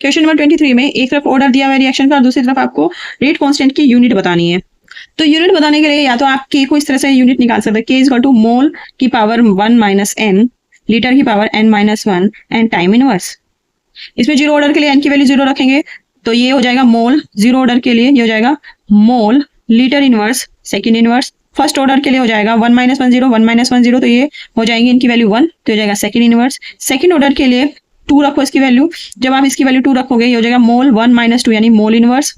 Question number 23 में एक तरफ ऑर्डर दिया हुआ है रिएक्शन का और दूसरी तरफ आपको रेट कांस्टेंट की यूनिट बतानी है। तो यूनिट बताने के लिए या तो आप के को इस तरह से यूनिट निकाल सकते हैं, के इज इक्वल टू मोल की पावर 1 माइनस एन, लीटर की power n minus 1 and time inverse. इसमें जीरो ऑर्डर के लिए n की वैल्यू जीरो रखेंगे तो ये हो जाएगा मोल, जीरो ऑर्डर के लिए ये हो जाएगा mole litre inverse second inverse. First order के लिए हो जाएगा 1 माइनस 1 0 1 माइनस 1 0, तो ये हो जाएंगे इनकी वैल्यू 1, तो हो जाएगा सेकंड इनवर्स। सेकंड ऑर्डर के लिए 2 रखो इसकी वैल्यू, जब आप इसकी वैल्यू 2 रखोगे ये हो जाएगा मोल 1 माइनस 2 यानी मोल इनवर्स,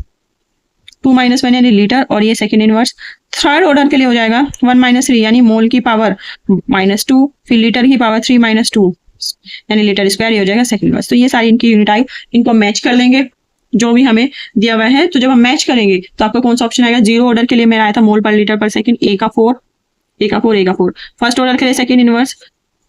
2 माइनस 1 यानी लीटर और ये सेकंड इनवर्स। थर्ड ऑर्डर के लिए हो जाएगा 1 माइनस 3 यानी मोल की पावर माइनस 2, फिर लीटर की पावर 3 माइनस 2 यानी लीटर स्क्वायर, ये हो जाएगा सेकंड इनवर्स। तो ये सारी इनकी यूनिट आई, इनको मैच कर लेंगे जो भी हमें दिया हुआ है। तो जब हम मैच करेंगे तो आपका कौन सा ऑप्शन आएगा, जीरो ऑर्डर के लिए मेरा आया था मोल पर लीटर पर सेकंड, ए का 4 ए का 4 ए का 4। फर्स्ट ऑर्डर के लिए सेकंड इनवर्स,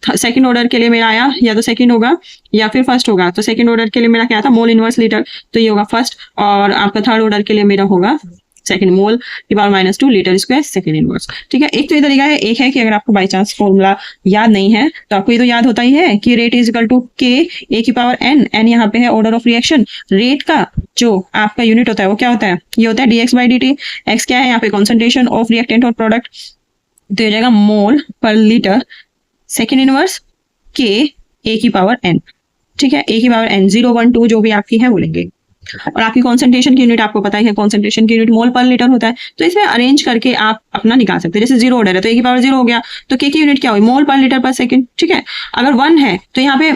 सेकंड ऑर्डर के लिए मेरा आया या तो सेकंड होगा या फिर फर्स्ट होगा, तो सेकंड ऑर्डर के लिए मेरा क्या था मोल इनवर्स लीटर, तो ये होगा फर्स्ट। और आपका थर्ड ऑर्डर के लिए मेरा होगा सेकंड मोल की power minus 2 litre square second inverse. ठीक है, एक तो ये तरीका है। एक है कि अगर आपको बाई चांस फॉर्मूला याद नहीं है तो आपको ये तो याद होता ही है कि रेट इज इक्वल टू के ए की पावर एन, एन यहाँ पे है ऑर्डर ऑफ रिएक्शन। रेट का जो आपका यूनिट होता है वो क्या होता है, ये होता है dx बाई dt। एक्स क्या है यहाँ पे कॉन्सेंट्रेशन ऑफ रिएक्टेंट और प्रोडक्ट, तो ये हो जाएगा मोल पर लीटर सेकेंड इनवर्स के ए की पावर एन। ठीक है, ए की पावर एन 0 1 2 जो भी आपकी है वो लेंगे। और आपकी कॉन्सेंट्रेशन की यूनिट आपको पता ही है, कॉन्सेंट्रेशन की यूनिट मोल पर लीटर होता है, तो इसमें अरेंज करके आप अपना निकाल सकते हैं। जैसे जीरो ऑर्डर है तो ए की पावर 0 हो गया, तो के की यूनिट क्या हुई मोल पर लीटर पर सेकंड। ठीक है, अगर 1 है तो यहाँ पे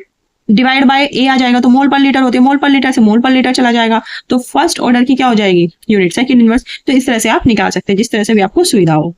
डिवाइड बाय ए आ जाएगा, तो मोल पर लीटर होती है, मोल पर लीटर से मोल पर लीटर चला जाएगा, तो फर्स्ट ऑर्डर की क्या हो जाएगी यूनिट सेकंड इनवर्स। तो इस तरह से आप निकाल सकते हैं जिस तरह से भी आपको सुविधा हो।